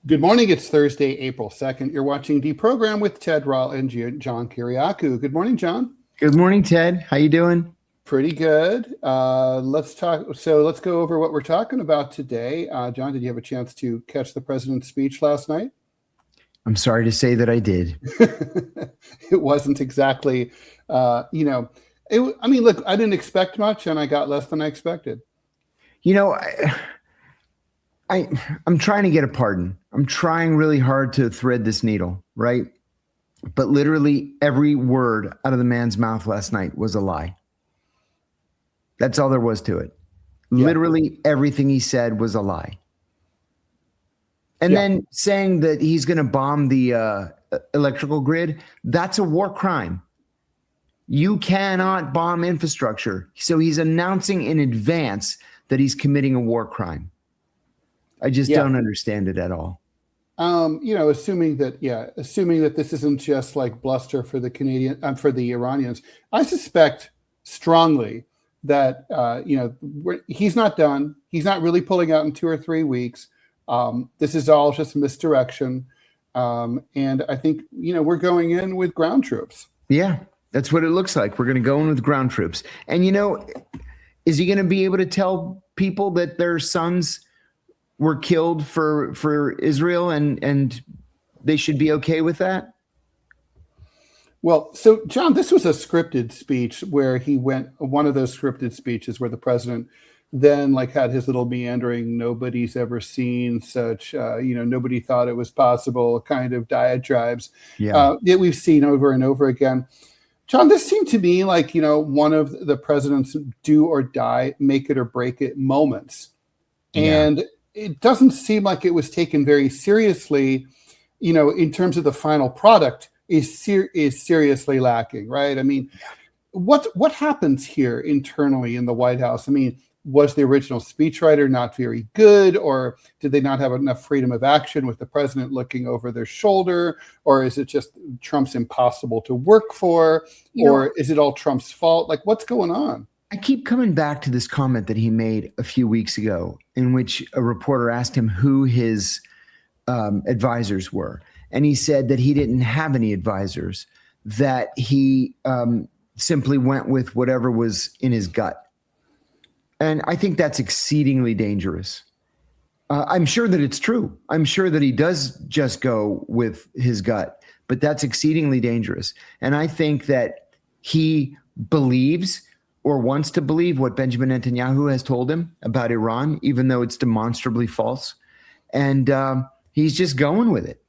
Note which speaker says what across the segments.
Speaker 1: Good morning. It's Thursday, April 2nd. You're watching DeProgram with Ted Rall and John Kiriakou. Good morning, John.
Speaker 2: Good morning, Ted. How you doing?
Speaker 1: Pretty good. Let's talk. So let's go over what we're talking about today. John, did you have a chance to catch the president's speech last night?
Speaker 2: I'm sorry to say that I did.
Speaker 1: It wasn't exactly, I mean, look, I didn't expect much and I got less than I expected.
Speaker 2: You know, I'm trying to get a pardon. I'm trying really hard to thread this needle, right? But literally every word out of the man's mouth last night was a lie. That's all there was to it. Yeah. Literally everything he said was a lie. And then saying that he's going to bomb the electrical grid, that's a war crime. You cannot bomb infrastructure. So he's announcing in advance that he's committing a war crime. I just don't understand it at all.
Speaker 1: Assuming that this isn't just like bluster for the for the Iranians, I suspect strongly that he's not done. He's not really pulling out in 2 or 3 weeks. This is all just misdirection, and I think we're going in with ground troops. Yeah,
Speaker 2: that's what it looks like. We're going to go in with ground troops, and is he going to be able to tell people that their sons were killed for Israel and they should be okay with that?
Speaker 1: Well, so John, this was a scripted speech where he went, one of those scripted speeches where the president then had his little meandering, nobody's ever seen such, nobody thought it was possible kind of diatribes that we've seen over and over again. John, this seemed to me like, one of the president's do or die, make it or break it moments. And it doesn't seem like it was taken very seriously, in terms of the final product is seriously lacking, right? I mean, what happens here internally in the White House? I mean, was the original speechwriter not very good, or did they not have enough freedom of action with the president looking over their shoulder, or is it just Trump's impossible to work for, or is it all Trump's fault? What's going on?
Speaker 2: I keep coming back to this comment that he made a few weeks ago in which a reporter asked him who his advisors were. And he said that he didn't have any advisors, that he simply went with whatever was in his gut. And I think that's exceedingly dangerous. I'm sure that it's true. I'm sure that he does just go with his gut, but that's exceedingly dangerous. And I think that he believes or wants to believe what Benjamin Netanyahu has told him about Iran, even though it's demonstrably false. And he's just going with it.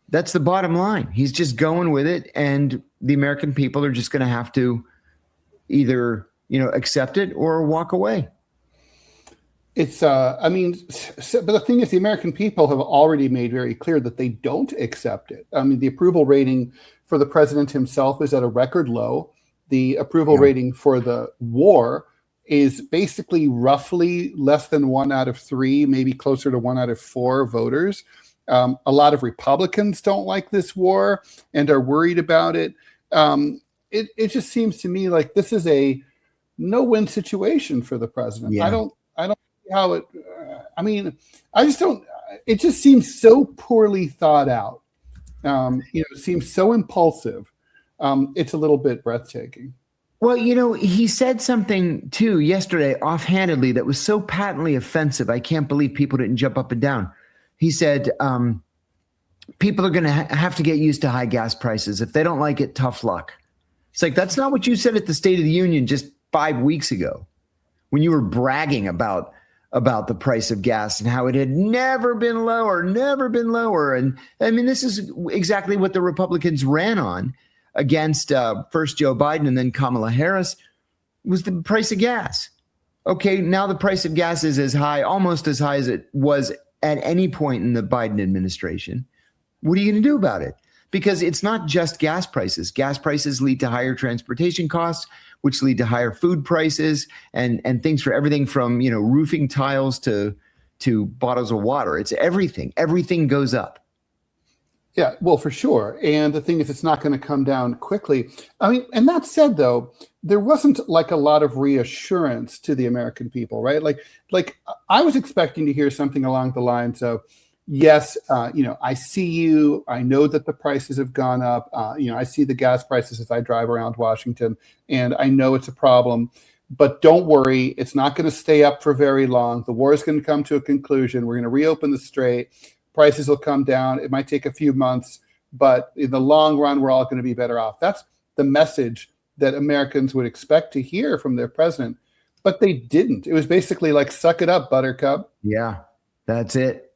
Speaker 2: That's the bottom line. He's just going with it. And the American people are just going to have to either, accept it or walk away.
Speaker 1: It's, but the thing is, the American people have already made very clear that they don't accept it. I mean, the approval rating for the president himself is at a record low. The approval rating for the war is basically roughly less than 1 out of 3, maybe closer to 1 out of 4 voters. A lot of Republicans don't like this war and are worried about it. It just seems to me like this is a no-win situation for the president. I don't see how it. I just don't. It just seems so poorly thought out. It seems so impulsive. It's a little bit breathtaking.
Speaker 2: Well, he said something too yesterday offhandedly that was so patently offensive. I can't believe people didn't jump up and down. He said, people are going to have to get used to high gas prices. If they don't like it, tough luck. It's like, that's not what you said at the State of the Union just 5 weeks ago when you were bragging about the price of gas and how it had never been lower. And I mean, this is exactly what the Republicans ran on against first Joe Biden and then Kamala Harris, was the price of gas. Okay, now the price of gas is as high, almost as high as it was at any point in the Biden administration. What are you going to do about it? Because it's not just gas prices. Gas prices lead to higher transportation costs, which lead to higher food prices and things for everything from, roofing tiles to bottles of water. It's everything. Everything goes up.
Speaker 1: Yeah, well, for sure. And the thing is, it's not going to come down quickly. I mean, and that said, though, there wasn't a lot of reassurance to the American people, right? Like I was expecting to hear something along the lines of, yes, I see you. I know that the prices have gone up. I see the gas prices as I drive around Washington, and I know it's a problem. But don't worry, it's not going to stay up for very long. The war is going to come to a conclusion. We're going to reopen the strait. Prices will come down. It might take a few months, but in the long run, we're all going to be better off. That's the message that Americans would expect to hear from their president, but they didn't. It was basically like, suck it up, buttercup.
Speaker 2: Yeah, that's it.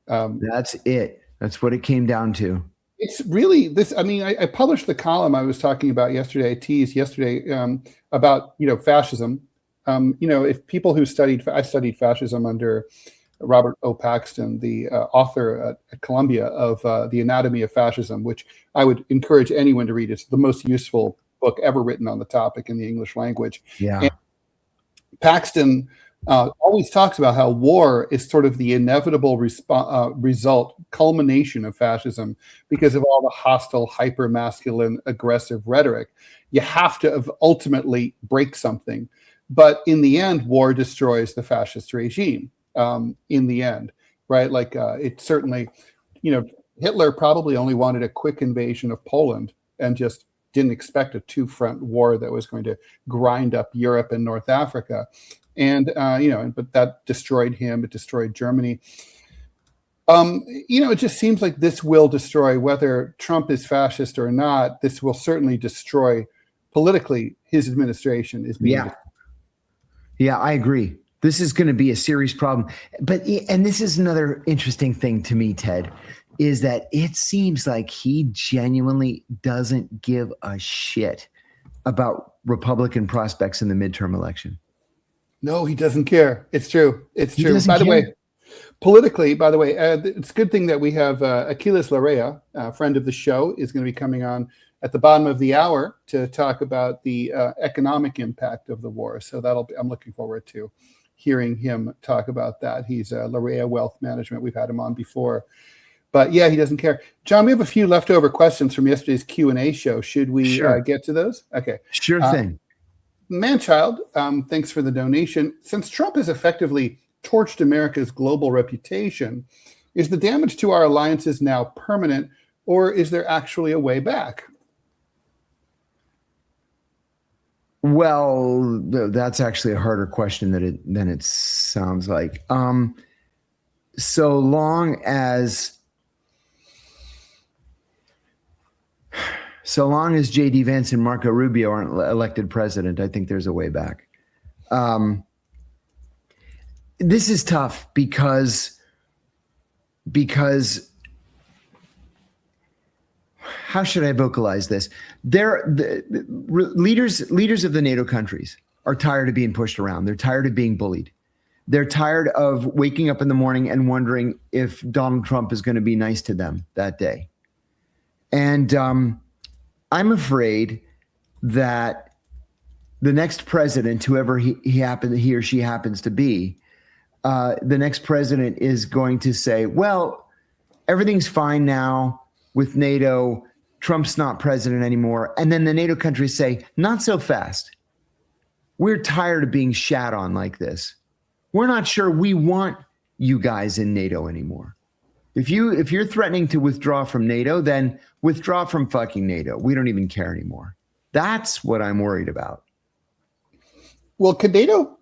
Speaker 2: That's it. That's what it came down to.
Speaker 1: It's really this. I mean, I published the column I was talking about yesterday. I teased yesterday about fascism. If people who I studied fascism under Robert O. Paxton, the author at Columbia of The Anatomy of Fascism, which I would encourage anyone to read. It's the most useful book ever written on the topic in the English language.
Speaker 2: Yeah.
Speaker 1: And Paxton always talks about how war is sort of the inevitable result, culmination of fascism because of all the hostile, hyper-masculine, aggressive rhetoric. You have to ultimately break something. But in the end, war destroys the fascist regime. In the end, right? Like it certainly, Hitler probably only wanted a quick invasion of Poland and just didn't expect a two-front war that was going to grind up Europe and North Africa. And, but that destroyed him. It destroyed Germany. It just seems like this will destroy, whether Trump is fascist or not, this will certainly destroy politically his administration is being.
Speaker 2: Yeah, I agree. This is going to be a serious problem. And this is another interesting thing to me, Ted, is that it seems like he genuinely doesn't give a shit about Republican prospects in the midterm election.
Speaker 1: No, he doesn't care. It's true. It's true.
Speaker 2: By the way,
Speaker 1: politically, it's a good thing that we have Achilles Larrea, a friend of the show, is going to be coming on at the bottom of the hour to talk about the economic impact of the war. So I'm looking forward to hearing him talk about that. He's Larrea Wealth Management. We've had him on before. But yeah, he doesn't care. John, we have a few leftover questions from yesterday's Q&A show. Should we get to those? Okay.
Speaker 2: Sure thing.
Speaker 1: Manchild, thanks for the donation. Since Trump has effectively torched America's global reputation, is the damage to our alliances now permanent, or is there actually a way back?
Speaker 2: Well, that's actually a harder question than it sounds like. So long as J.D. Vance and Marco Rubio aren't elected president, I think there's a way back. This is tough because how should I vocalize this? Leaders of the NATO countries are tired of being pushed around. They're tired of being bullied. They're tired of waking up in the morning and wondering if Donald Trump is going to be nice to them that day. And I'm afraid that the next president, whoever he or she happens to be, the next president is going to say, well, everything's fine now with NATO. Trump's not president anymore. And then the NATO countries say, not so fast. We're tired of being shat on like this. We're not sure we want you guys in NATO anymore. If you're threatening to withdraw from NATO, then withdraw from fucking NATO. We don't even care anymore. That's what I'm worried about.
Speaker 1: Well, can NATO,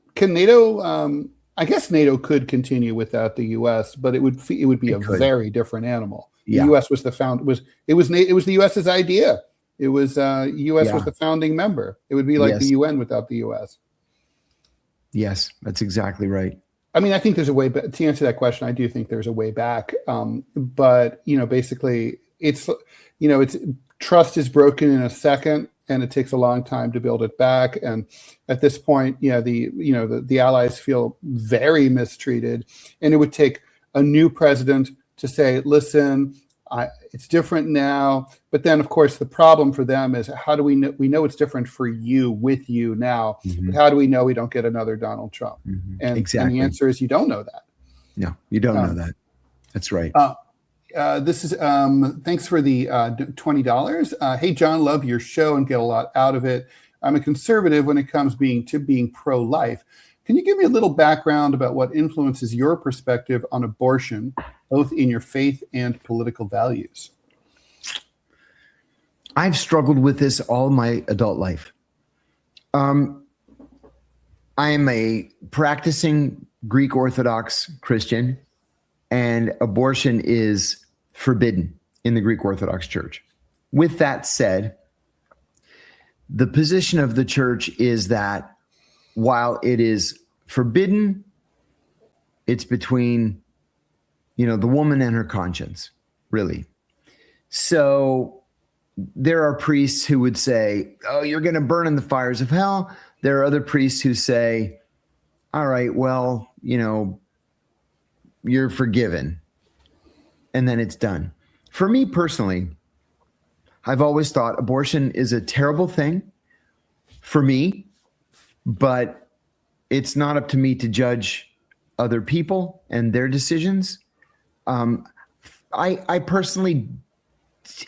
Speaker 1: I guess NATO could continue without the U.S., but it would be a very different animal. The U.S. was it was the U.S.'s idea. It was U.S. was the founding member. It would be like the UN without the U.S.
Speaker 2: Yes, that's exactly right.
Speaker 1: I mean, I think there's a way back. To answer that question, I do think there's a way back. But basically, it's trust is broken in a second, and it takes a long time to build it back. And at this point, the allies feel very mistreated, and it would take a new president to say, listen, it's different now. But then, of course, the problem for them is, how do we know? We know it's different for you, with you now. Mm-hmm. But how do we know we don't get another Donald Trump? Mm-hmm. And the answer is, you don't know that.
Speaker 2: No, you don't know that. That's right.
Speaker 1: This is thanks for the $20. Hey, John, love your show and get a lot out of it. I'm a conservative when it comes to being pro-life. Can you give me a little background about what influences your perspective on abortion, both in your faith and political values?
Speaker 2: I've struggled with this all my adult life. I am a practicing Greek Orthodox Christian, and abortion is forbidden in the Greek Orthodox Church. With that said, the position of the church is that while it is forbidden, it's between, the woman and her conscience, really. So there are priests who would say, oh, you're going to burn in the fires of hell. There are other priests who say, all right, well, you're forgiven. And then it's done. For me personally, I've always thought abortion is a terrible thing for me, but it's not up to me to judge other people and their decisions. I personally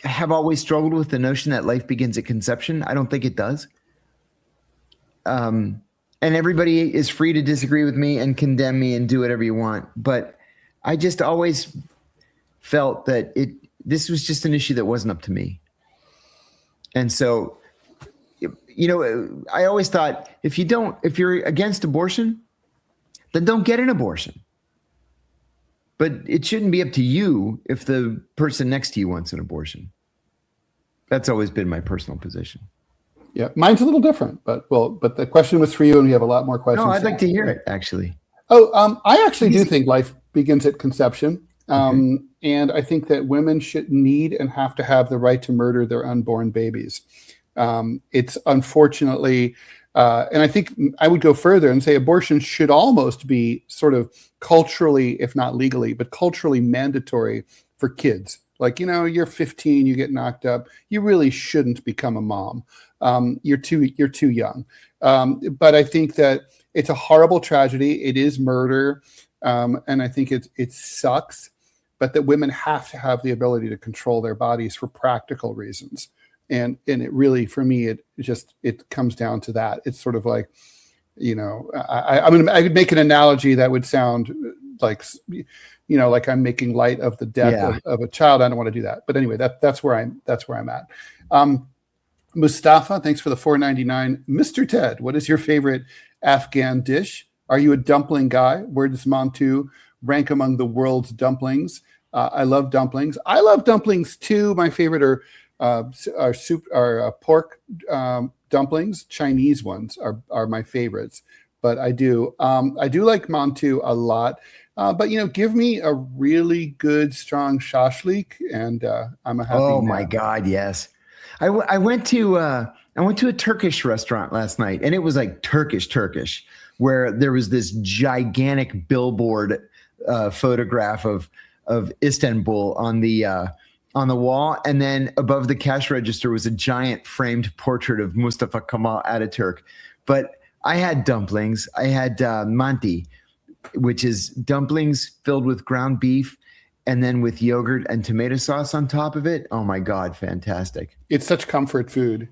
Speaker 2: have always struggled with the notion that life begins at conception. I don't think it does. And everybody is free to disagree with me and condemn me and do whatever you want. But I just always felt that this was just an issue that wasn't up to me. And so, I always thought if you're against abortion, then don't get an abortion. But it shouldn't be up to you if the person next to you wants an abortion. That's always been my personal position.
Speaker 1: Yeah, mine's a little different, but the question was for you, and we have a lot more questions.
Speaker 2: No, I'd like to hear it, actually.
Speaker 1: I actually do think life begins at conception. And I think that women should need and have to have the right to murder their unborn babies. It's unfortunately, and I think I would go further and say abortion should almost be sort of culturally, if not legally, but culturally mandatory for kids. Like, you're 15, you get knocked up. You really shouldn't become a mom. You're too young. But I think that it's a horrible tragedy. It is murder. And I think it sucks, but that women have to have the ability to control their bodies for practical reasons. And it really, for me, it comes down to that. It's sort of like, I would make an analogy that would sound like, like I'm making light of the death of a child. I don't want to do that. But anyway, that's where I'm at. Mustafa, thanks for the $4.99. Mr. Ted, what is your favorite Afghan dish? Are you a dumpling guy? Where does Montu rank among the world's dumplings? I love dumplings. I love dumplings too. My favorite are pork dumplings. Chinese ones are my favorites. But I do like Montu a lot. But give me a really good, strong shashlik, and I'm a happy man.
Speaker 2: My God, yes. I went to a Turkish restaurant last night, and it was like Turkish, where there was this gigantic billboard photograph of Istanbul on the wall, and then above the cash register was a giant framed portrait of Mustafa Kemal Ataturk. But I had dumplings. I had manti, which is dumplings filled with ground beef, and then with yogurt and tomato sauce on top of it. Oh my God, fantastic.
Speaker 1: It's such comfort food.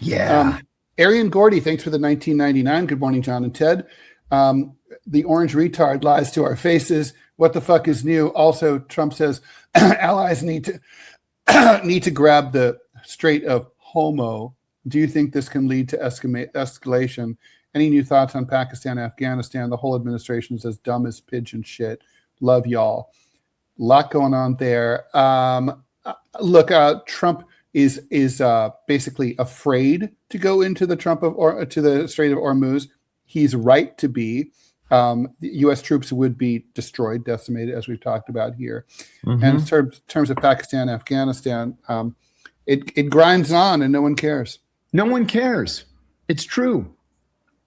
Speaker 2: Yeah.
Speaker 1: Arian Gordy, thanks for the $19.99. Good morning, John and Ted. The orange retard lies to our faces. What the fuck is new? Also, Trump says allies need to grab the Strait of Hormuz. Do you think this can lead to escalation? Any new thoughts on Pakistan, Afghanistan? The whole administration is as dumb as pigeon shit. Love y'all. Lot going on there. Look, Trump is basically afraid to go into the to the Strait of Hormuz. He's right to be. The U.S. troops would be destroyed, decimated, as we've talked about here. Mm-hmm. And in terms of Pakistan, Afghanistan, it grinds on, and no one cares.
Speaker 2: No one cares. It's true.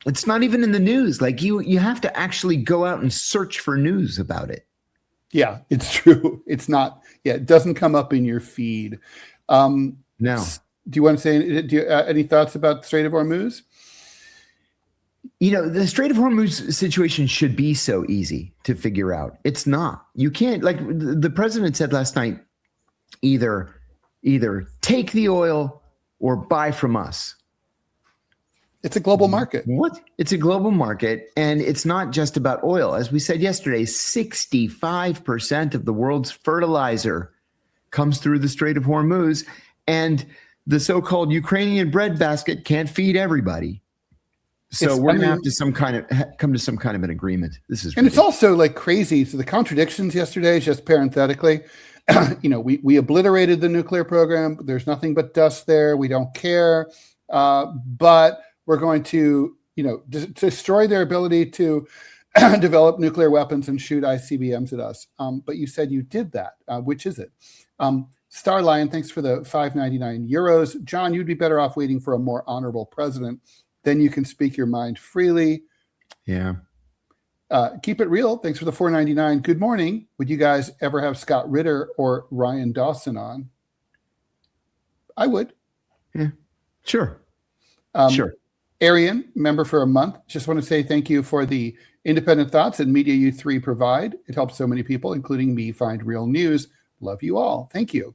Speaker 2: It's not even in the news. Like you have to actually go out and search for news about it.
Speaker 1: Yeah, it's true. It's not. Yeah, it doesn't come up in your feed.
Speaker 2: No.
Speaker 1: Do you want to say any thoughts about the Strait of Hormuz?
Speaker 2: The Strait of Hormuz situation should be so easy to figure out. It's not. You can't, like the president said last night, either take the oil or buy from us.
Speaker 1: It's a global market.
Speaker 2: What? It's a global market, and it's not just about oil. As we said yesterday, 65% of the world's fertilizer comes through the Strait of Hormuz, and the so-called Ukrainian breadbasket can't feed everybody. So we're going to have to come to some kind of an agreement. This is ridiculous.
Speaker 1: It's also like crazy. So the contradictions yesterday, just parenthetically, we obliterated the nuclear program. There's nothing but dust there. We don't care. But we're going to, destroy their ability to develop nuclear weapons and shoot ICBMs at us. But you said you did that. Which is it? Starlion, thanks for the €5.99. John, you'd be better off waiting for a more honorable president. Then you can speak your mind freely.
Speaker 2: Yeah.
Speaker 1: Keep it real. Thanks for the $4.99. Good morning. Would you guys ever have Scott Ritter or Ryan Dawson on? I would.
Speaker 2: Yeah. Sure. Sure.
Speaker 1: Arian, member for a month. Just want to say thank you for the independent thoughts and media you three provide. It helps so many people, including me, find real news. Love you all. Thank you.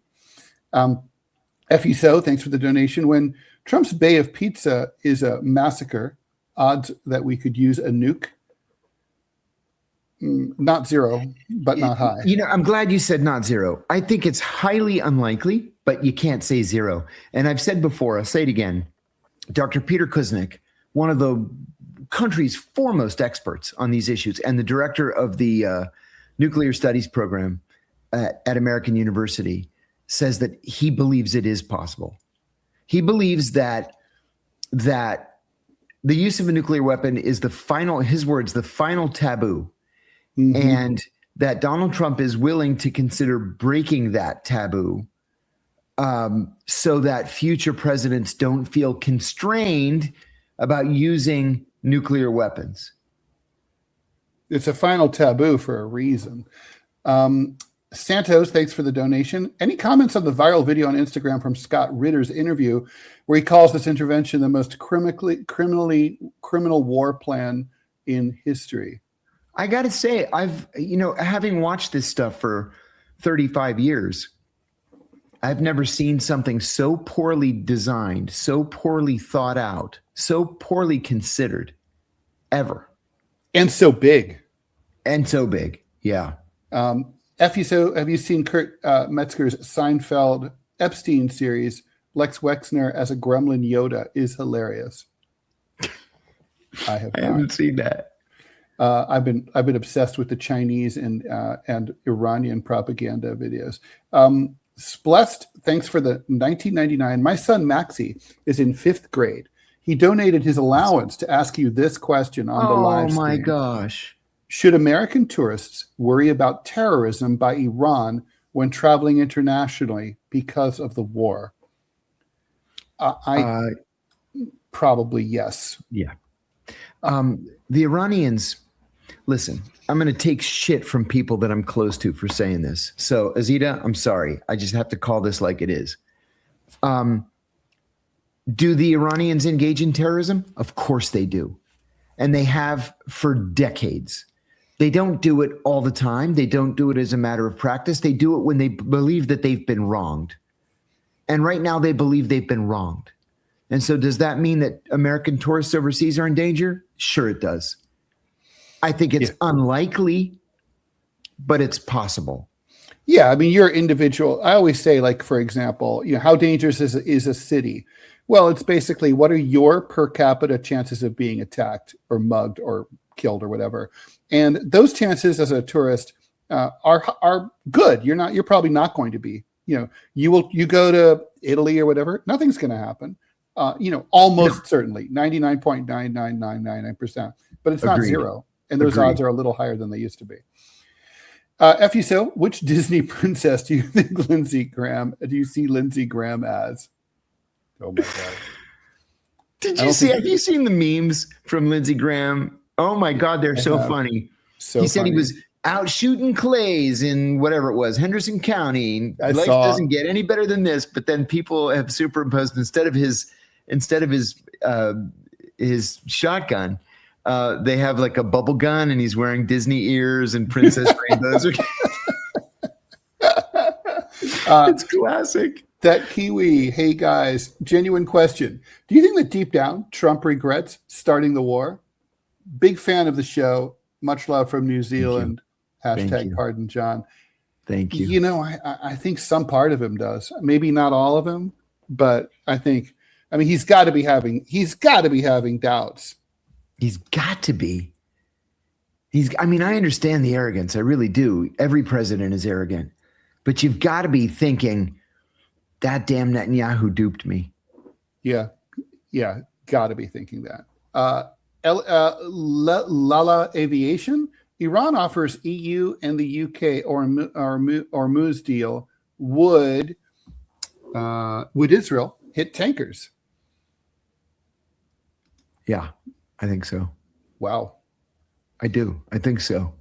Speaker 1: Effie So, thanks for the donation. When Trump's Bay of Pizza is a massacre, odds that we could use a nuke? Not zero, but not high.
Speaker 2: I'm glad you said not zero. I think it's highly unlikely, but you can't say zero. And I've said before, I'll say it again. Dr. Peter Kuznick, one of the country's foremost experts on these issues and the director of the nuclear studies program at American University, says that he believes it is possible. He believes that the use of a nuclear weapon is the final taboo. Mm-hmm. And that Donald Trump is willing to consider breaking that taboo so that future presidents don't feel constrained about using nuclear weapons.
Speaker 1: It's a final taboo for a reason. Santos, thanks for the donation. Any comments on the viral video on Instagram from Scott Ritter's interview where he calls this intervention the most criminal war plan in history?
Speaker 2: I got to say, having watched this stuff for 35 years, I've never seen something so poorly designed, so poorly thought out, so poorly considered ever.
Speaker 1: And so big.
Speaker 2: Yeah.
Speaker 1: Effie, so have you seen Kurt Metzger's Seinfeld Epstein series? Lex Wexner as a gremlin Yoda is hilarious. I haven't seen that. I've been obsessed with the Chinese and Iranian propaganda videos. Splest, thanks for the 1999. My son Maxie is in 5th grade. He donated his allowance to ask you this question on the live stream. Oh my
Speaker 2: gosh.
Speaker 1: Should American tourists worry about terrorism by Iran when traveling internationally because of the war? Probably yes.
Speaker 2: Yeah. The Iranians, listen, I'm going to take shit from people that I'm close to for saying this. So, Azita, I'm sorry. I just have to call this like it is. Do the Iranians engage in terrorism? Of course they do. And they have for decades. They don't do it all the time. They don't do it as a matter of practice. They do it when they believe that they've been wronged. And right now they believe they've been wronged. And so does that mean that American tourists overseas are in danger? Sure, it does. I think it's unlikely, but it's possible.
Speaker 1: Yeah, I mean, you're individual. I always say, like, for example, how dangerous is a city? Well, it's basically what are your per capita chances of being attacked or mugged or killed or whatever. And those chances as a tourist are good. You're probably not going to be. You go to Italy or whatever, nothing's going to happen. Almost certainly 99.99999%, but it's not zero. And those odds are a little higher than they used to be. Effie, so which Disney princess do you think do you see Lindsey Graham as? Oh my God.
Speaker 2: Have you seen the memes from Lindsey Graham? Oh my God, they're so funny. He said he was out shooting clays in whatever it was, Henderson County. Life doesn't get any better than this, but then people have superimposed instead of his shotgun, they have like a bubble gun and he's wearing Disney ears and princess rainbows. It's classic.
Speaker 1: That Kiwi, hey guys, genuine question. Do you think that deep down Trump regrets starting the war? Big fan of the show. Much love from New Zealand. Hashtag pardon John.
Speaker 2: Thank you.
Speaker 1: You know, I think some part of him does. Maybe not all of him, but I mean, he's got to be having doubts.
Speaker 2: He's got to be. I mean, I understand the arrogance. I really do. Every president is arrogant. But you've got to be thinking, that damn Netanyahu duped me.
Speaker 1: Yeah, got to be thinking that. Lala Aviation, Iran offers EU and the UK Hormuz deal. Would Israel hit tankers?
Speaker 2: Yeah, I think so.
Speaker 1: Wow.
Speaker 2: I do. I think so.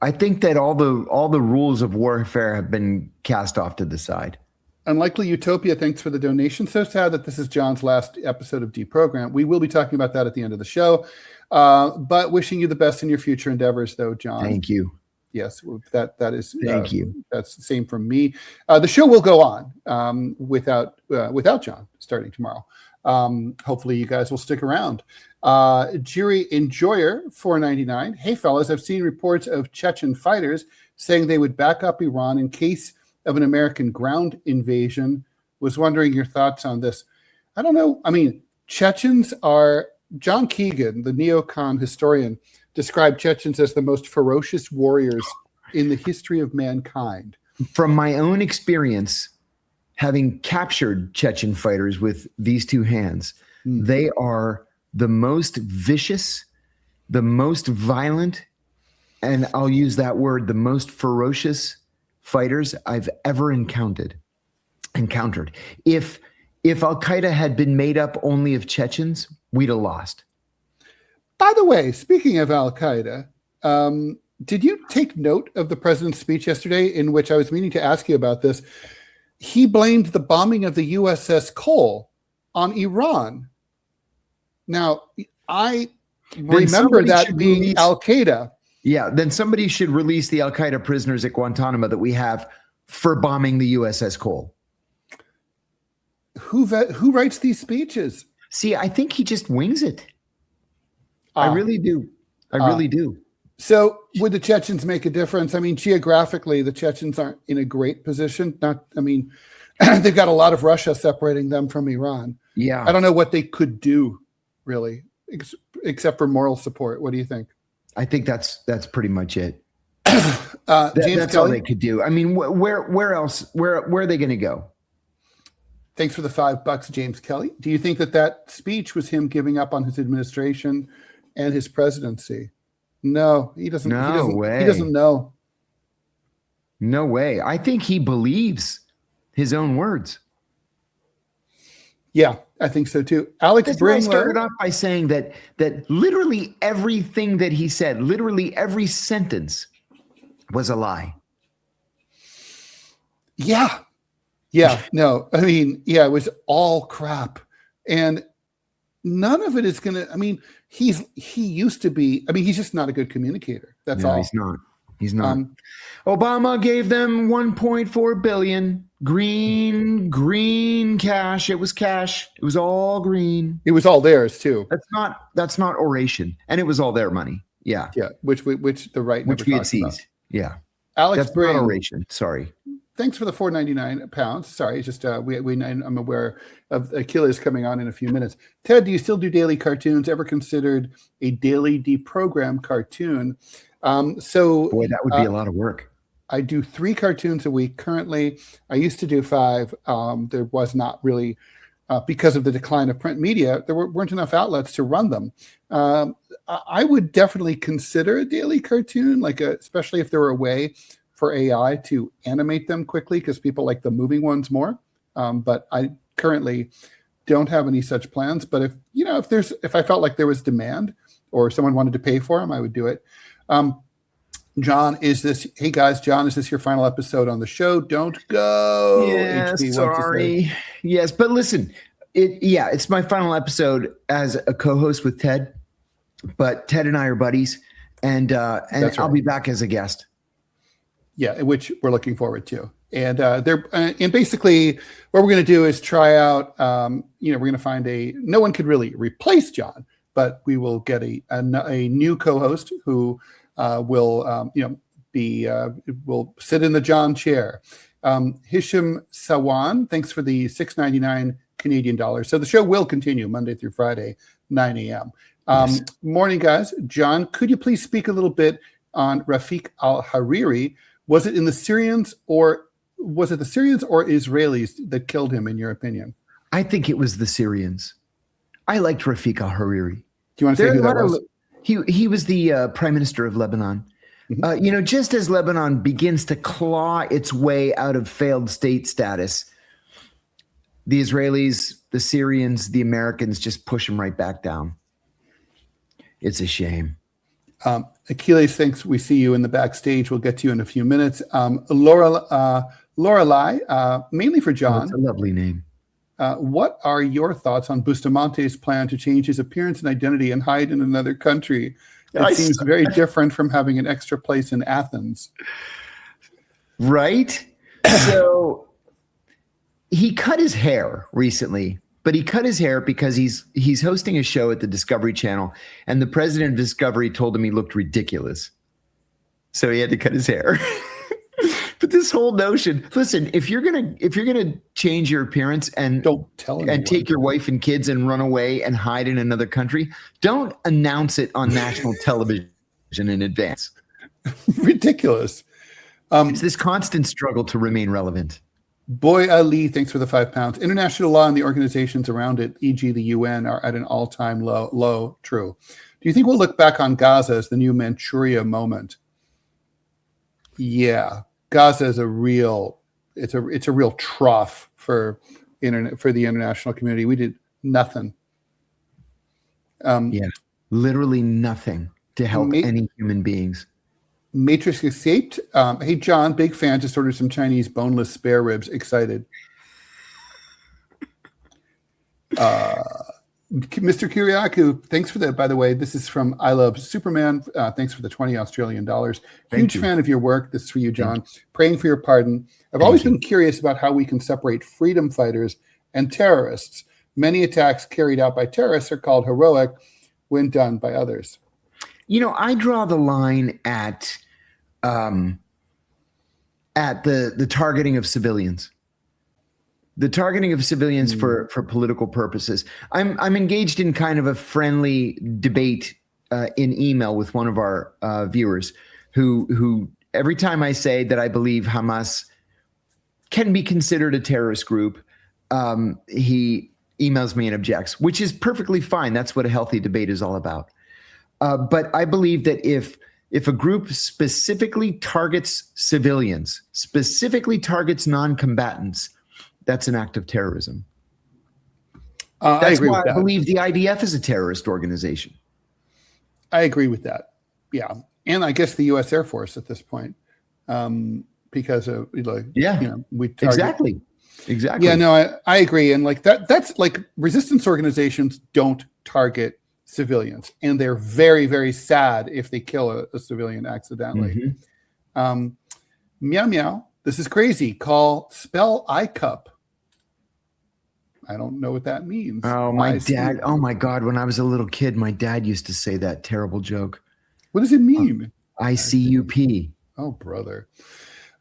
Speaker 2: I think that all the rules of warfare have been cast off to the side.
Speaker 1: Unlikely Utopia, thanks for the donation. So sad that this is John's last episode of DeProgram. We will be talking about that at the end of the show. But wishing you the best in your future endeavors, though, John.
Speaker 2: Thank you.
Speaker 1: Yes, that is.
Speaker 2: Thank you.
Speaker 1: That's the same from me. The show will go on without John starting tomorrow. Hopefully, you guys will stick around. Jiri Enjoyer, $4.99. Hey, fellas, I've seen reports of Chechen fighters saying they would back up Iran in case of an American ground invasion. Was wondering your thoughts on this. I don't know. I mean, Chechens are. John Keegan, the neocon historian, described Chechens as the most ferocious warriors in the history of mankind.
Speaker 2: From my own experience, having captured Chechen fighters with these two hands, they are the most vicious, the most violent, and I'll use that word, the most ferocious fighters I've ever encountered. If Al-Qaeda had been made up only of Chechens, we'd have lost.
Speaker 1: By the way, speaking of Al-Qaeda, did you take note of the president's speech yesterday, in which I was meaning to ask you about this? He blamed the bombing of the USS Cole on Iran. Now, I remember that being Al-Qaeda.
Speaker 2: Yeah, then somebody should release the Al-Qaeda prisoners at Guantanamo that we have for bombing the USS Cole.
Speaker 1: Who writes these speeches?
Speaker 2: See, I think he just wings it. I really do. I really do.
Speaker 1: So would the Chechens make a difference? I mean, geographically, the Chechens aren't in a great position. They've got a lot of Russia separating them from Iran.
Speaker 2: Yeah.
Speaker 1: I don't know what they could do, really, except for moral support. What do you think?
Speaker 2: I think that's pretty much it.
Speaker 1: James
Speaker 2: that's
Speaker 1: Kelly?
Speaker 2: all they could do. I mean, where else? Where are they going to go?
Speaker 1: Thanks for the $5, James Kelly. Do you think that speech was him giving up on his administration and his presidency? No, he doesn't.
Speaker 2: No way.
Speaker 1: He doesn't know.
Speaker 2: No way. I think he believes his own words.
Speaker 1: Yeah, I think so too. Alex Bringler
Speaker 2: started off by saying that literally everything that he said, literally every sentence, was a lie.
Speaker 1: Yeah. No, I mean, it was all crap, and none of it is going to. I mean, he used to be. I mean, he's just not a good communicator. That's all.
Speaker 2: He's not. Obama gave them 1.4 billion green cash. It was cash. It was all green.
Speaker 1: It was all theirs too.
Speaker 2: That's not oration, and it was all their money. Yeah.
Speaker 1: Which the right never
Speaker 2: we had
Speaker 1: talks about.
Speaker 2: seized. Yeah.
Speaker 1: Alex,
Speaker 2: that's not oration. Sorry.
Speaker 1: Thanks for the £4.99. Sorry, just I'm aware of Achilles coming on in a few minutes. Ted, do you still do daily cartoons? Ever considered a daily DeProgram cartoon?
Speaker 2: Boy, that would be a lot of work.
Speaker 1: I do 3 cartoons a week currently. I used to do 5. There was not really, because of the decline of print media, there weren't enough outlets to run them. I would definitely consider a daily cartoon, especially if there were a way for AI to animate them quickly, because people like the moving ones more. But I currently don't have any such plans. But if I felt like there was demand or someone wanted to pay for them, I would do it. John, hey guys, John, is this your final episode on the show? Don't go.
Speaker 2: Yes, sorry. Yes, but listen, it's my final episode as a co-host with Ted. But Ted and I are buddies, and I'll be back as a guest.
Speaker 1: Yeah, which we're looking forward to. And basically what we're going to do is try out. We're going to find no one could really replace John, but we will get a new co-host who will sit in the John chair. Hisham Sawan, thanks for the $6.99 Canadian dollars. So the show will continue Monday through Friday, 9 a.m.
Speaker 2: Yes.
Speaker 1: Morning, guys. John, could you please speak a little bit on Rafik al-Hariri? Was it the Syrians or Israelis that killed him, in your opinion?
Speaker 2: I think it was the Syrians. I liked Rafik al-Hariri.
Speaker 1: Do you want to say who that was?
Speaker 2: He was the prime minister of Lebanon. Mm-hmm. Just as Lebanon begins to claw its way out of failed state status, the Israelis, the Syrians, the Americans just push them right back down. It's a shame.
Speaker 1: Achilles thinks we see you in the backstage. We'll get to you in a few minutes. Lorelai, mainly for John.
Speaker 2: That's a lovely name.
Speaker 1: What are your thoughts on Bustamante's plan to change his appearance and identity and hide in another country? It seems very different from having an extra place in Athens.
Speaker 2: Right? So he cut his hair recently, but he cut his hair because he's hosting a show at the Discovery Channel, and the president of Discovery told him he looked ridiculous. So he had to cut his hair. But this whole notion, listen, if you're gonna change your appearance and
Speaker 1: don't tell anyone,
Speaker 2: and take your wife and kids and run away and hide in another country, don't announce it on national television in advance.
Speaker 1: Ridiculous.
Speaker 2: It's this constant struggle to remain relevant.
Speaker 1: Boy Ali, thanks for the £5. International law and the organizations around it, e.g. the UN, are at an all-time low. True. Do you think we'll look back on Gaza as the new Manchuria moment? Yeah. Gaza is a real trough for the international community. We did nothing.
Speaker 2: Literally nothing to help any human beings.
Speaker 1: Matrix escaped. Hey John, big fan. Just ordered some Chinese boneless spare ribs. Excited. Mr. Kiriakou, thanks for that. By the way, this is from I Love Superman. Thanks for the $20 Australian. Huge fan of your work. This is for you, John. Praying for your pardon. I've always been curious about how we can separate freedom fighters and terrorists. Many attacks carried out by terrorists are called heroic when done by others.
Speaker 2: I draw the line at the targeting of civilians. The targeting of civilians for political purposes. I'm engaged in kind of a friendly debate in email with one of our viewers who every time I say that I believe Hamas can be considered a terrorist group, he emails me and objects, which is perfectly fine. That's what a healthy debate is all about. But I believe that if a group specifically targets civilians, specifically targets non-combatants, that's an act of terrorism. That's why I believe the IDF is a terrorist organization.
Speaker 1: I agree with that. Yeah. And I guess the U.S. Air Force at this point, because of, we target.
Speaker 2: Exactly.
Speaker 1: Yeah, no, I agree. And that's resistance organizations don't target civilians, and they're very, very sad if they kill a civilian accidentally. Mm-hmm. Meow meow. This is crazy. Spell iCup. I don't know what that means.
Speaker 2: Oh, my dad. Oh, my God. When I was a little kid, my dad used to say that terrible joke.
Speaker 1: What does it mean?
Speaker 2: ICUP.
Speaker 1: Oh, brother.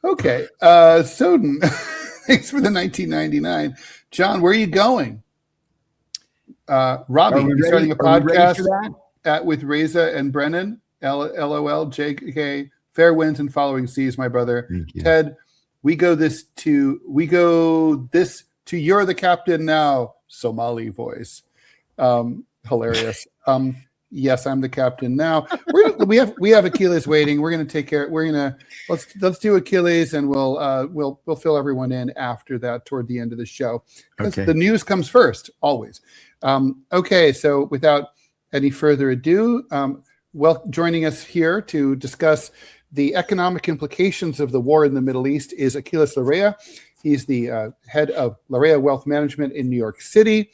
Speaker 1: Okay. Soden, thanks for the 1999. John, where are you going? Robbie, you're starting a podcast with Reza and Brennan. LOL, JK. Fair winds and following seas, my brother. Ted, we go this to you're the captain now, Somali voice. Hilarious. Yes, I'm the captain now. We have Achilles waiting. We're gonna take care. Let's do Achilles, and we'll fill everyone in after that toward the end of the show. Okay. The news comes first, always. Okay, so without any further ado, joining us here to discuss the economic implications of the war in the Middle East is Achilles Larrea. He's the head of Larrea Wealth Management in New York City.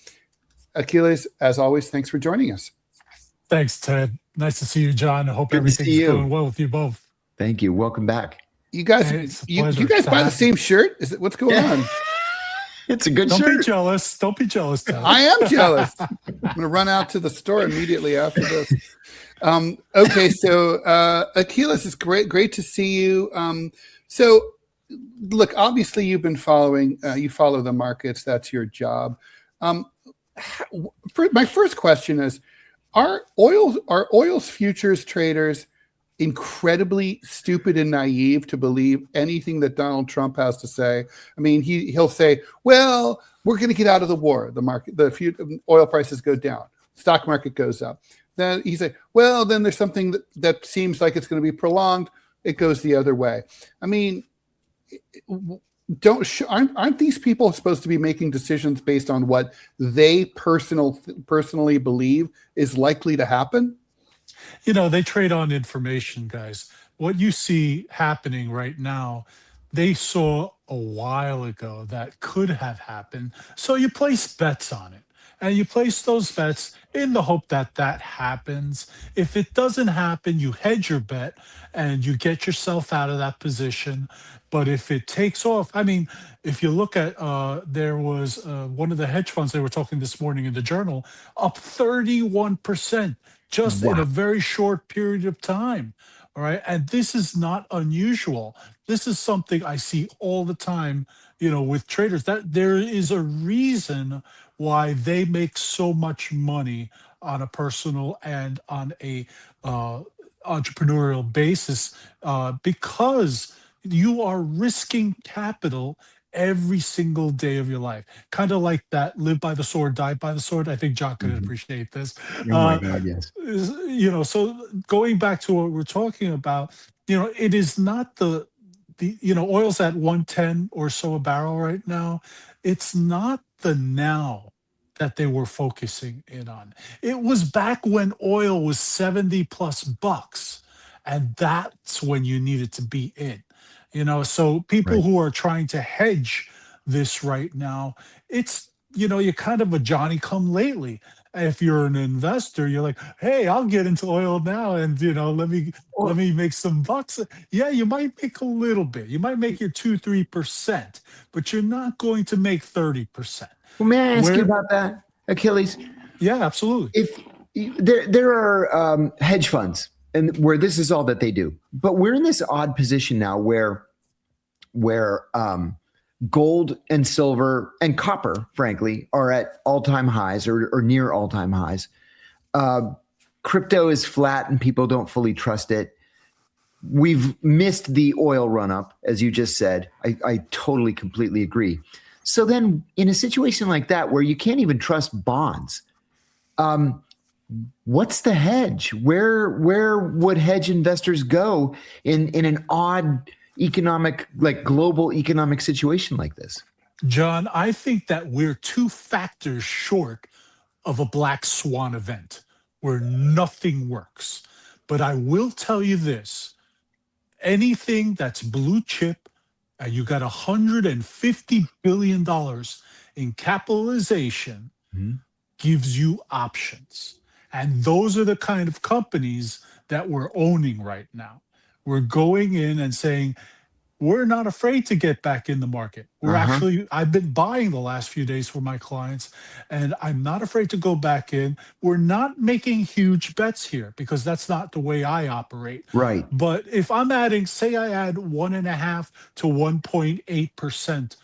Speaker 1: Achilles, as always, thanks for joining us.
Speaker 3: Thanks, Ted. Nice to see you, John. I hope everything's going well with you both.
Speaker 2: Thank you. Welcome back.
Speaker 1: You guys,
Speaker 3: Hey, it's a
Speaker 1: you
Speaker 3: pleasure
Speaker 1: guys
Speaker 3: to
Speaker 1: buy the
Speaker 3: have
Speaker 1: same shirt? Is it what's going on?
Speaker 2: It's a good
Speaker 3: Don't be
Speaker 2: shirt.
Speaker 3: jealous. Don't be jealous, Ted.
Speaker 1: I am jealous. I'm going to run out to the store immediately after this. Okay, so Achilles, it's great to see you. So, look, obviously you've been following. You follow the markets. That's your job. My first question is: Are oil's futures traders incredibly stupid and naive to believe anything that Donald Trump has to say? I mean, he'll say, "Well, we're going to get out of the war. The oil prices go down, stock market goes up." Then he say, "Well, then there's something that seems like it's going to be prolonged. It goes the other way." I mean, aren't these people supposed to be making decisions based on what they personally believe is likely to happen?
Speaker 3: They trade on information, guys. What you see happening right now, they saw a while ago that could have happened. So you place bets on it. And you place those bets in the hope that that happens. If it doesn't happen, you hedge your bet and you get yourself out of that position. But if it takes off, I mean, if you look at, there was one of the hedge funds, they were talking this morning in the journal, up 31% just in a
Speaker 2: Wow.
Speaker 3: very short period of time. All right. And this is not unusual. This is something I see all the time, with traders, that there is a reason why they make so much money on a personal and on a entrepreneurial basis, because you are risking capital every single day of your life. Kind of like that live by the sword, die by the sword. I think John could
Speaker 2: Mhm.
Speaker 3: appreciate this.
Speaker 2: Oh my
Speaker 3: Uh,
Speaker 2: God, yes.
Speaker 3: so going back to what we're talking about, it is not oil's at 110 or so a barrel right now. It's not the now that they were focusing in on. It was back when oil was 70 plus bucks, and that's when you needed to be in. So people
Speaker 2: Right.
Speaker 3: who are trying to hedge this right now, you're kind of a Johnny come lately. If you're an investor, you're like, hey, I'll get into oil now, and let
Speaker 2: Well,
Speaker 3: me make some bucks. Yeah, you might make a little bit. You might make your 2-3%, but you're not going to make 30%.
Speaker 2: may I ask you
Speaker 3: Where
Speaker 2: about that, Achilles?
Speaker 3: Yeah, absolutely.
Speaker 2: If there are hedge funds and where this is all that they do, but we're in this odd position now where gold and silver and copper, frankly, are at all-time highs or near all-time highs. Crypto is flat and people don't fully trust it. We've missed the oil run-up, as you just said. I totally, completely agree. So then in a situation like that where you can't even trust bonds, what's the hedge? Where would hedge investors go in an odd economic, like global economic situation like this?
Speaker 3: John, I think that we're two factors short of a black swan event where nothing works. But I will tell you this: anything that's blue chip, and you got $150 billion in capitalization,
Speaker 2: Mhm.
Speaker 3: gives you options. And those are the kind of companies that we're owning right now. We're going in and saying, we're not afraid to get back in the market.
Speaker 2: Uh-huh.
Speaker 3: I've been buying the last few days for my clients, and I'm not afraid to go back in. We're not making huge bets here because that's not the way I operate.
Speaker 2: Right.
Speaker 3: But if I'm adding, say I add 1.5 to 1.8%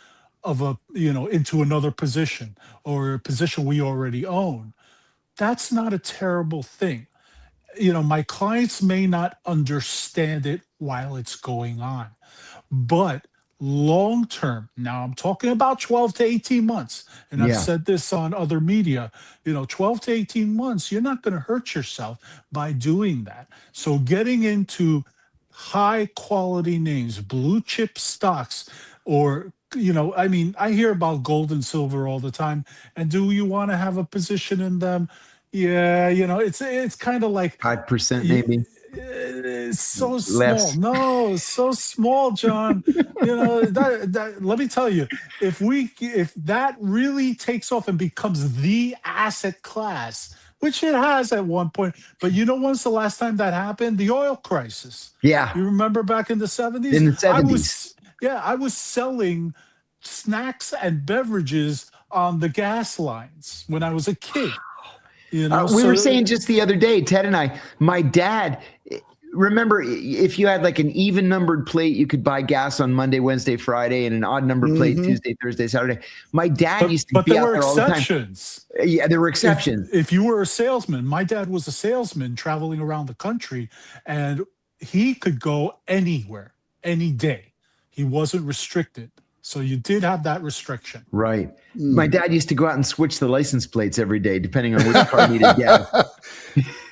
Speaker 3: into another position or a position we already own, that's not a terrible thing. My clients may not understand it while it's going on, but long term, now I'm talking about 12 to 18 months, and I've
Speaker 2: Yeah.
Speaker 3: said this on other media, 12 to 18 months, you're not going to hurt yourself by doing that. So getting into high quality names, blue chip stocks, or I mean, I hear about gold and silver all the time. And do you want to have a position in them? Yeah, it's kind of like
Speaker 2: 5%
Speaker 3: y-
Speaker 2: maybe
Speaker 3: it's so small.
Speaker 2: less.
Speaker 3: No, it's so small, John. That let me tell you, if that really takes off and becomes the asset class, which it has at one point. But you know when's the last time that happened? The oil crisis.
Speaker 2: Yeah,
Speaker 3: You remember back in the 70s?
Speaker 2: in the 70s.
Speaker 3: I was selling snacks and beverages on the gas lines when I was a kid.
Speaker 2: We were saying just the other day, Ted and I, my dad, remember if you had like an even numbered plate, you could buy gas on Monday, Wednesday, Friday, and an odd numbered plate Tuesday, Thursday, Saturday. My dad used to be out there all the time. But there were exceptions. Yeah, there were exceptions.
Speaker 3: If you were a salesman, my dad was a salesman traveling around the country, and he could go anywhere, any day. He wasn't restricted. So you did have that restriction.
Speaker 2: Right. My dad used to go out and switch the license plates every day, depending on which car needed gas.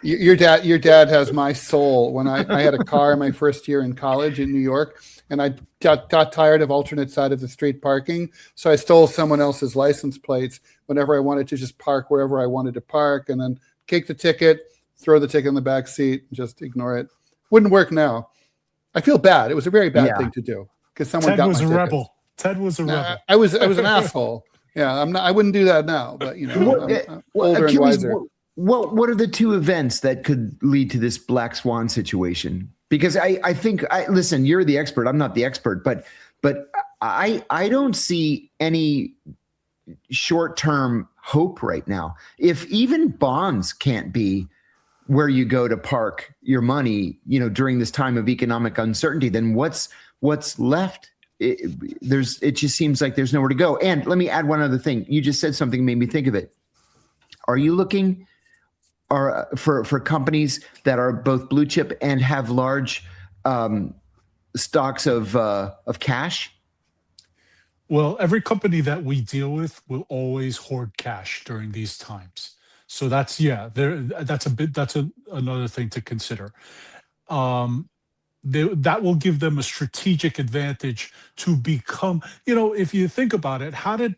Speaker 1: Your dad has my soul. When I had a car my first year in college in New York, and I got tired of alternate side of the street parking, so I stole someone else's license plates whenever I wanted to just park wherever I wanted to park, and then take the ticket, throw the ticket in the back seat, and just ignore it. Wouldn't work now. I feel bad. It was a very bad thing to do because someone got my tickets.
Speaker 3: Ted was a rebel.
Speaker 1: I was an asshole. Yeah, I'm not. I wouldn't do that now. But I'm older and wiser.
Speaker 2: What are the two events that could lead to this black swan situation? Because I think listen, you're the expert. I'm not the expert, but I don't see any short-term hope right now. If even bonds can't be where you go to park your money, during this time of economic uncertainty, then what's left? It just seems like there's nowhere to go. And let me add one other thing. You just said something that made me think of it. Are you looking for companies that are both blue chip and have large stocks of cash?
Speaker 3: Well, every company that we deal with will always hoard cash during these times. So that's another thing to consider. That will give them a strategic advantage to become, if you think about it, how did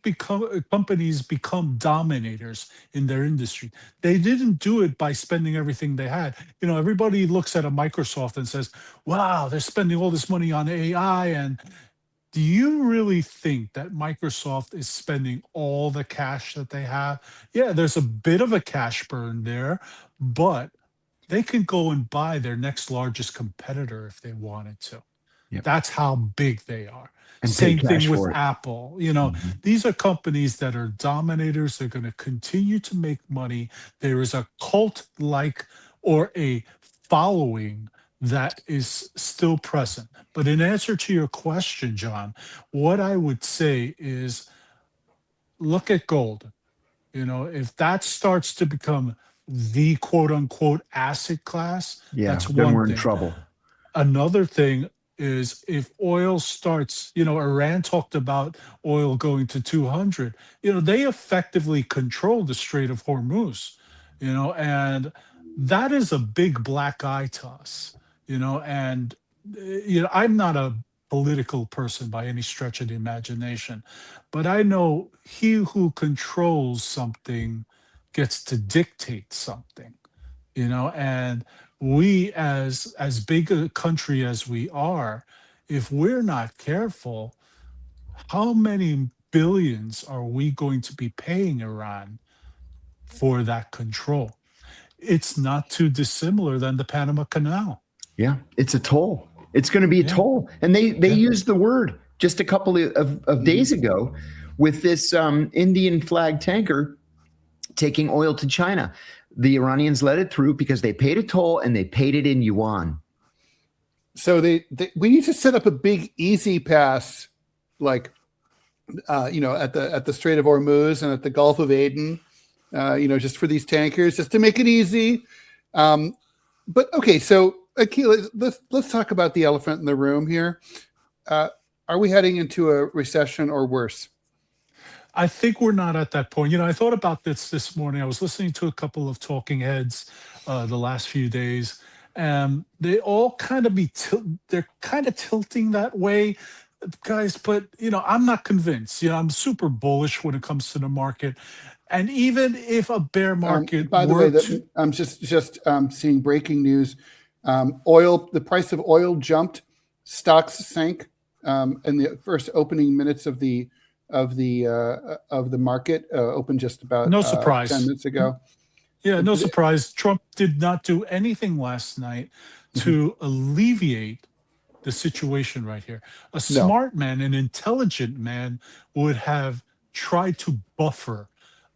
Speaker 3: companies become dominators in their industry? They didn't do it by spending everything they had. Everybody looks at a Microsoft and says, wow, they're spending all this money on AI. And do you really think that Microsoft is spending all the cash that they have? Yeah, there's a bit of a cash burn there, but they can go and buy their next largest competitor if they wanted to. Yep. That's how big they are. And same thing with Apple. These are companies that are dominators. They're going to continue to make money. There is a cult-like or a following that is still present. But in answer to your question, John, what I would say is look at gold. If that starts to become the quote unquote asset class, that's one
Speaker 2: then we're
Speaker 3: thing.
Speaker 2: In trouble.
Speaker 3: Another thing is if oil starts, Iran talked about oil going to 200, they effectively control the Strait of Hormuz, and that is a big black eye to us, and I'm not a political person by any stretch of the imagination, but I know he who controls something gets to dictate something, and we as big a country as we are, if we're not careful, how many billions are we going to be paying Iran for that control? It's not too dissimilar than the Panama Canal.
Speaker 2: Yeah, it's a toll. It's going to be a toll. And they used the word just a couple of days ago with this Indian flag tanker taking oil to China. The Iranians let it through because they paid a toll and they paid it in yuan.
Speaker 1: So we need to set up a big easy pass, like at the Strait of Hormuz and at the Gulf of Aden, just for these tankers, just to make it easy. But okay, so Akil, let's talk about the elephant in the room here. Are we heading into a recession or worse?
Speaker 3: I think we're not at that point. I thought about this morning. I was listening to a couple of talking heads the last few days, and they all kind of they're kind of tilting that way, guys. But I'm not convinced. I'm super bullish when it comes to the market, and even if a bear market.
Speaker 1: By the way, I'm just seeing breaking news. The price of oil jumped, stocks sank in the first opening minutes of the market, opened just about
Speaker 3: no surprise
Speaker 1: 10 minutes ago.
Speaker 3: Yeah, no surprise. Trump did not do anything last night to alleviate the situation right here. A
Speaker 1: No.
Speaker 3: smart man, an intelligent man would have tried to buffer,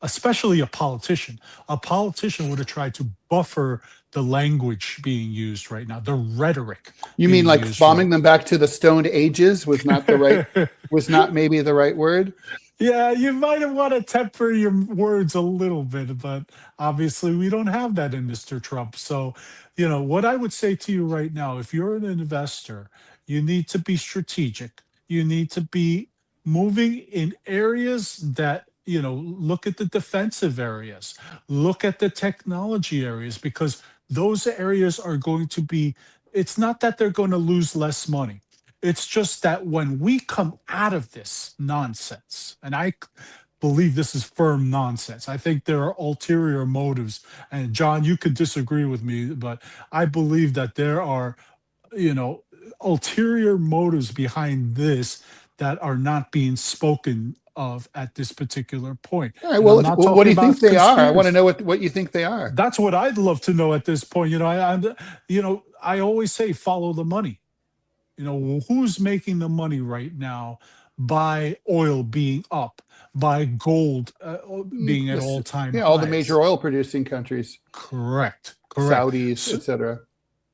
Speaker 3: especially a politician. A politician would have tried to buffer the language being used right now, the rhetoric
Speaker 1: You mean
Speaker 3: being
Speaker 1: like
Speaker 3: used
Speaker 1: bombing them back to the Stone Ages was not maybe the right word?
Speaker 3: Yeah, you might have want to temper your words a little bit, but obviously we don't have that in Mr. Trump. So, what I would say to you right now, if you're an investor, you need to be strategic. You need to be moving in areas that, look at the defensive areas, look at the technology areas, because those areas are going to be, it's not that they're going to lose less money. It's just that when we come out of this nonsense, and I believe this is firm nonsense, I think there are ulterior motives. And John, you could disagree with me, but I believe that there are, ulterior motives behind this that are not being spoken of at this particular point.
Speaker 1: All right.
Speaker 3: And
Speaker 1: Well,
Speaker 3: I'm not
Speaker 1: what do
Speaker 3: talking
Speaker 1: you think
Speaker 3: about
Speaker 1: they are? I want to
Speaker 3: conspiracy.
Speaker 1: know what you think they are.
Speaker 3: That's what I'd love to know at this point. I always say follow the money. Who's making the money right now by oil being up, by gold being at
Speaker 1: Yes.
Speaker 3: all-time
Speaker 1: Yeah, all the major
Speaker 3: highs?
Speaker 1: oil producing countries,
Speaker 3: Correct.
Speaker 1: Saudis,
Speaker 3: So,
Speaker 1: etc.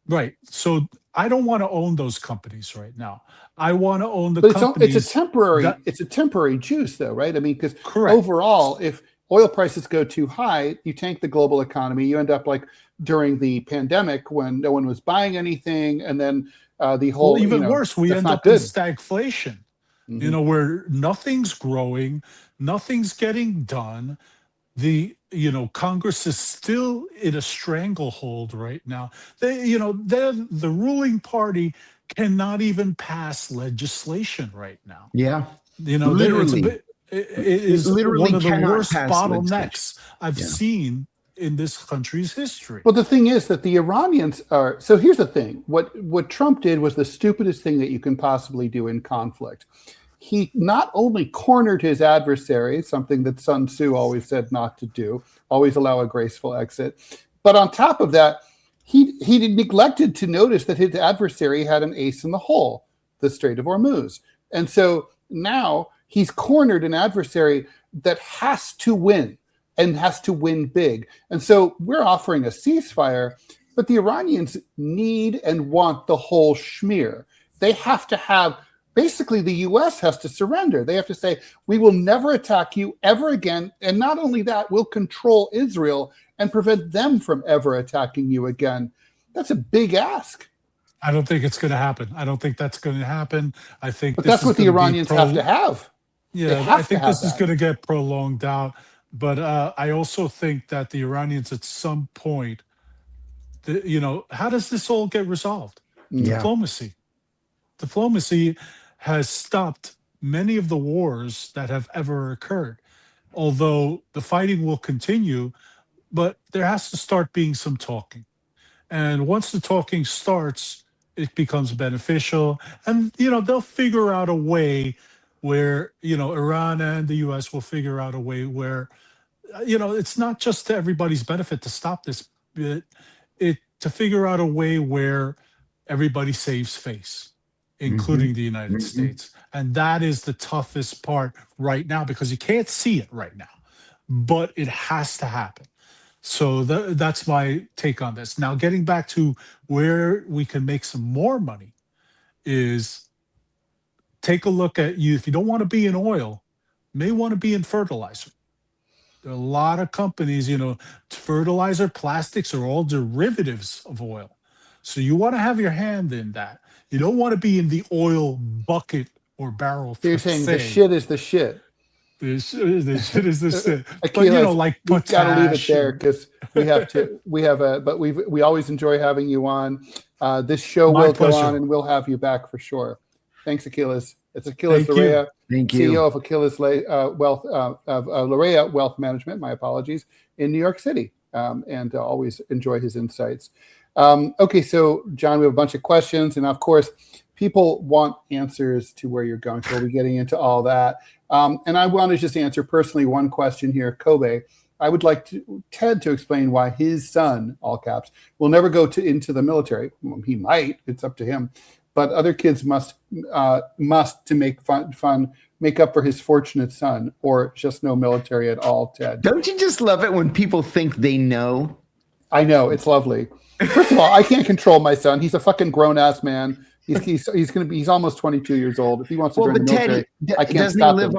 Speaker 3: right. So I don't want to own those companies right now. I want to own the
Speaker 1: But it's a
Speaker 3: companies
Speaker 1: temporary
Speaker 3: that,
Speaker 1: juice, though, right? I mean, because
Speaker 3: correct.
Speaker 1: overall, if oil prices go too high, you tank the global economy. You end up like during the pandemic when no one was buying anything, and then the
Speaker 3: Well,
Speaker 1: whole,
Speaker 3: even worse, we
Speaker 1: that's
Speaker 3: end
Speaker 1: not
Speaker 3: up in
Speaker 1: good.
Speaker 3: stagflation,
Speaker 1: Hmm.
Speaker 3: where nothing's growing, nothing's getting done. Congress is still in a stranglehold right now. The ruling party cannot even pass legislation right now.
Speaker 2: Yeah.
Speaker 3: It's a
Speaker 2: Literally.
Speaker 3: bit, it
Speaker 2: It
Speaker 3: is
Speaker 2: literally
Speaker 3: one of the
Speaker 2: cannot
Speaker 3: worst
Speaker 2: pass legislation.
Speaker 3: bottlenecks I've
Speaker 2: Yeah.
Speaker 3: seen in this country's history.
Speaker 1: Well, the thing is that the Iranians are. So here's the thing: what Trump did was the stupidest thing that you can possibly do in conflict. He not only cornered his adversary, something that Sun Tzu always said not to do, always allow a graceful exit, but on top of that, he neglected to notice that his adversary had an ace in the hole, the Strait of Hormuz. And so now he's cornered an adversary that has to win and has to win big. And so we're offering a ceasefire, but the Iranians need and want the whole schmear. They have to have, basically the US has to surrender. They have to say, we will never attack you ever again. And not only that, we'll control Israel and prevent them from ever attacking you again. That's a big ask.
Speaker 3: I don't think it's going to happen. I don't think that's going to happen. I think
Speaker 1: But
Speaker 3: this
Speaker 1: that's
Speaker 3: is
Speaker 1: what the
Speaker 3: going to be
Speaker 1: Iranians have to have. They
Speaker 3: Yeah, I
Speaker 1: have to
Speaker 3: think
Speaker 1: have
Speaker 3: this is
Speaker 1: that.
Speaker 3: going to get prolonged out. But I also think that the Iranians at some point, how does this all get resolved?
Speaker 2: Yeah.
Speaker 3: Diplomacy. Diplomacy has stopped many of the wars that have ever occurred. Although the fighting will continue, but there has to start being some talking. And once the talking starts, it becomes beneficial. And, they'll figure out a way where, Iran and the US will figure out a way where, it's not just to everybody's benefit to stop this, but to figure out a way where everybody saves face, including the United States. And that is the toughest part right now because you can't see it right now, but it has to happen. So that's my take on this. Now, getting back to where we can make some more money is take a look at you. If you don't want to be in oil, you may want to be in fertilizer. There are a lot of companies, fertilizer, plastics are all derivatives of oil. So you want to have your hand in that. You don't want to be in the oil bucket or barrel.
Speaker 1: So you're saying the shit is the shit.
Speaker 3: The shit is the shit. But
Speaker 1: Achilles,
Speaker 3: like
Speaker 1: we've got to leave it there
Speaker 3: and
Speaker 1: because we always enjoy having you on. This show
Speaker 3: My
Speaker 1: will go
Speaker 3: pleasure.
Speaker 1: on and we'll have you back for sure. Thanks, Achilles. It's Achilles
Speaker 3: Thank you.
Speaker 1: Larea,
Speaker 2: Thank you.
Speaker 1: CEO of Achilles Wealth of Larea Wealth Management. My apologies, in New York City, and always enjoy his insights. Okay, so John, we have a bunch of questions, and of course, people want answers to where you're going. So we'll be getting into all that. And I want to just answer personally one question here. Kobe I would like Ted to explain why his son, all caps, will never go into the military. Well, he might. It's up to him. But other kids must to make make up for his fortunate son, or just no military at all. Ted,
Speaker 2: don't you just love it when people think they know?
Speaker 1: I know, it's lovely. First of all, I can't control my son. He's a fucking grown ass man. He's almost 22 years old. If he wants to join the military, I can't stop him.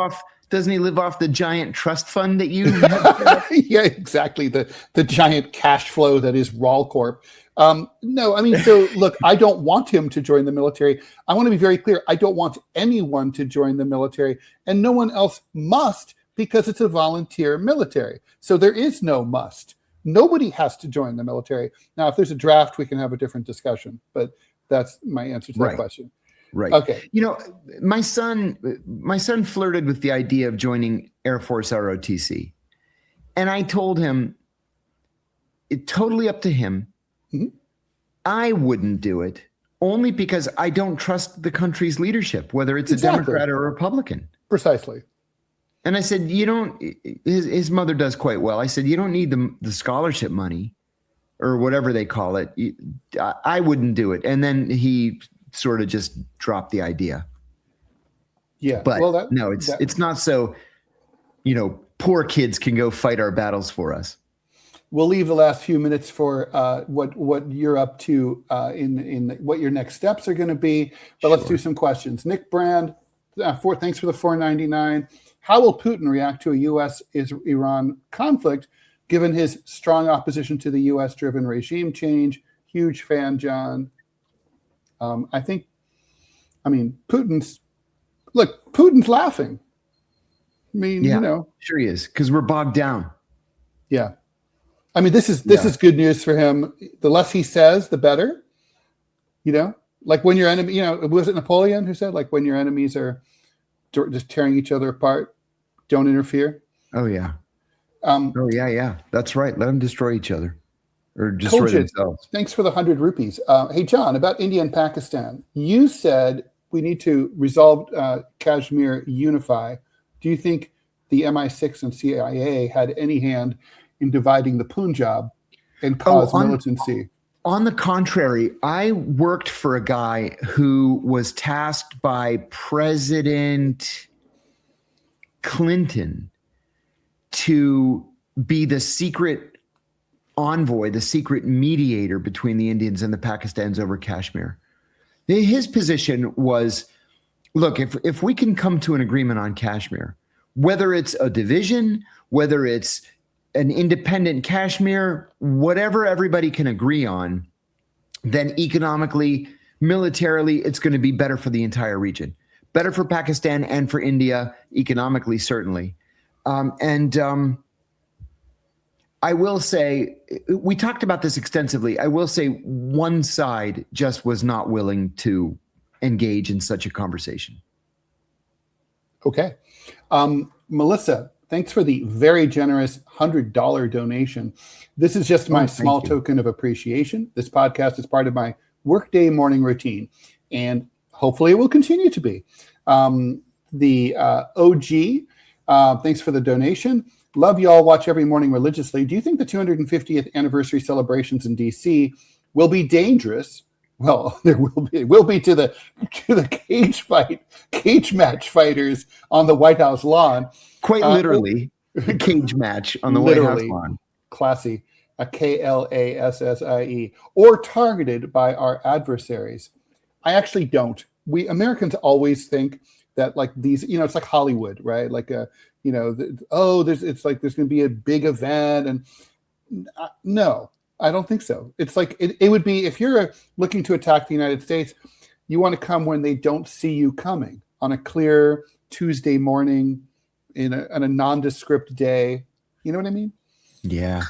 Speaker 2: Doesn't he live off the giant trust fund that you have?
Speaker 1: Yeah, exactly. The giant cash flow that is Rawl Corp. No, I mean, so look, I don't want him to join the military. I want to be very clear. I don't want anyone to join the military, and no one else must, because it's a volunteer military. So there is no must. Nobody has to join the military. Now, if there's a draft, we can have a different discussion, but that's my answer to that question.
Speaker 2: Right.
Speaker 1: Okay.
Speaker 2: You know, my son flirted with the idea of joining Air Force ROTC. And I told him, it's totally up to him. Mm-hmm. I wouldn't do it, only because I don't trust the country's leadership, whether it's a Democrat or a Republican.
Speaker 1: Precisely.
Speaker 2: And I said, you don't, his mother does quite well. I said, you don't need the scholarship money or whatever they call it. I wouldn't do it. And then he sort of just dropped the idea.
Speaker 1: Yeah.
Speaker 2: But it's not so, poor kids can go fight our battles for us.
Speaker 1: We'll leave the last few minutes for what you're up to in what your next steps are going to be. But Let's do some questions. Nick Brand, thanks for the $4.99. How will Putin react to a U.S.-Iran conflict, given his strong opposition to the U.S.-driven regime change? Huge fan, John. Putin's laughing.
Speaker 2: Sure he is, because we're bogged down.
Speaker 1: Yeah. I mean, this is good news for him. The less he says, the better. Like when your enemy, was it Napoleon who said, like, when your enemies are just tearing each other apart, don't interfere?
Speaker 2: Oh, yeah. Yeah. That's right. Let them destroy each other or destroy themselves.
Speaker 1: Thanks for the 100 rupees. Hey, John, about India and Pakistan. You said we need to resolve Kashmir, unify. Do you think the MI6 and CIA had any hand in dividing the Punjab and cause militancy?
Speaker 2: On the contrary, I worked for a guy who was tasked by President Clinton to be the secret envoy, the secret mediator between the Indians and the Pakistanis over Kashmir. His position was, look, if we can come to an agreement on Kashmir, whether it's a division, whether it's an independent Kashmir, whatever everybody can agree on, then economically, militarily, it's going to be better for the entire region. Better for Pakistan and for India, economically, certainly. I will say, we talked about this extensively. I will say one side just was not willing to engage in such a conversation.
Speaker 1: Okay. Melissa, thanks for the very generous $100 donation. This is just my small token of appreciation. This podcast is part of my workday morning routine, and hopefully it will continue to be. The OG, thanks for the donation. Love y'all. Watch every morning religiously. Do you think the 250th anniversary celebrations in D.C. will be dangerous? Well, there will be. It will be to the cage match fighters on the White House lawn.
Speaker 2: Quite literally, cage match on the White House lawn.
Speaker 1: Classy, a KLASSIE, or targeted by our adversaries. I actually don't. We Americans always think that, like, these, it's like Hollywood, right? Like there's going to be a big event, and no. I don't think so. It's like it would be, if you're looking to attack the United States, you want to come when they don't see you coming, on a clear Tuesday morning, on a nondescript day. You know what I mean?
Speaker 2: Yeah.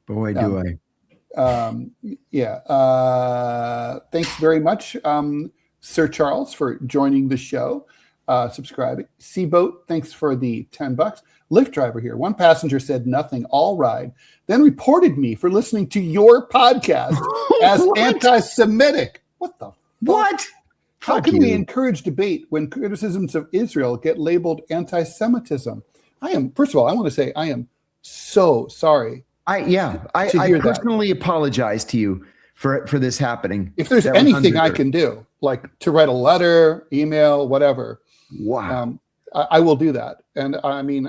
Speaker 2: Boy, do I.
Speaker 1: Thanks very much, Sir Charles, for joining the show, subscribing. Seaboat, thanks for the $10. Lyft driver here. One passenger said nothing all ride, then reported me for listening to your podcast as anti-Semitic. What the fuck?
Speaker 2: What?
Speaker 1: How can we encourage debate when criticisms of Israel get labeled anti-Semitism? First of all, I want to say I am so sorry.
Speaker 2: I
Speaker 1: hear that.
Speaker 2: personally apologize to you for this happening.
Speaker 1: If there's
Speaker 2: That was
Speaker 1: anything I
Speaker 2: undeserved.
Speaker 1: can do, like to write a letter, email, whatever,
Speaker 2: Wow.
Speaker 1: I will do that. And I mean,